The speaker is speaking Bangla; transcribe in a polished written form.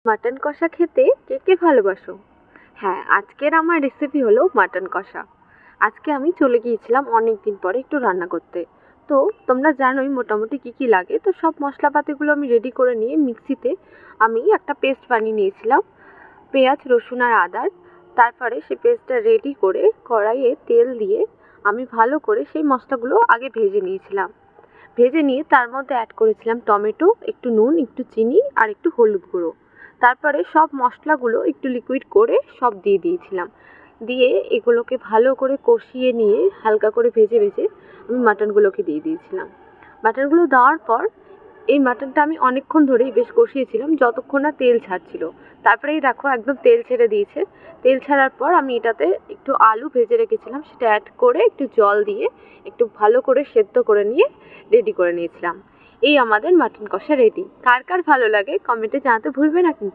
মাটন কষা খেতে কে কে ভালোবাসো? হ্যাঁ, আজকের আমার রেসিপি হলো মাটন কষা। আজকে আমি চলে গিয়েছিলাম অনেক দিন পরে একটু রান্না করতে। তো তোমরা জানোই মোটামুটি কি কি লাগে। তো সব মশলাপাতিগুলো আমি রেডি করে নিয়ে মিক্সিতে আমি একটা পেস্ট বানিয়ে নিয়েছিলাম, পেঁয়াজ রসুন আর আদার। তারপরে সেই পেস্টটা রেডি করে কড়াইয়ে তেল দিয়ে আমি ভালো করে সেই মশলাগুলো আগে ভেজে নিয়েছিলাম। ভেজে নিয়ে তার মধ্যে অ্যাড করেছিলাম টমেটো, একটু নুন, একটু চিনি আর একটু হলুদ গুঁড়ো। তারপরে সব মশলাগুলো একটু লিকুইড করে সব দিয়ে দিয়েছিলাম। দিয়ে এগুলোকে ভালো করে কষিয়ে নিয়ে হালকা করে ভেজে ভেজে আমি মাটনগুলোকে দিয়ে দিয়েছিলাম। মাটনগুলো দেওয়ার পর এই মাটনটা আমি অনেকক্ষণ ধরেই বেশ কষিয়েছিলাম, যতক্ষণ না তেল ছাড়ছিল। তারপরেই দেখো একদম তেল ছেড়ে দিয়েছে। তেল ছাড়ার পর আমি এটাতে একটু আলু ভেজে রেখেছিলাম, সেটা অ্যাড করে একটু জল দিয়ে একটু ভালো করে সেদ্ধ করে নিয়ে রেডি করে নিয়েছিলাম। এই আমাদের মাটন কষা রেডি। কার কার ভালো লাগে কমেন্টে জানাতে ভুলবে না কিন্তু।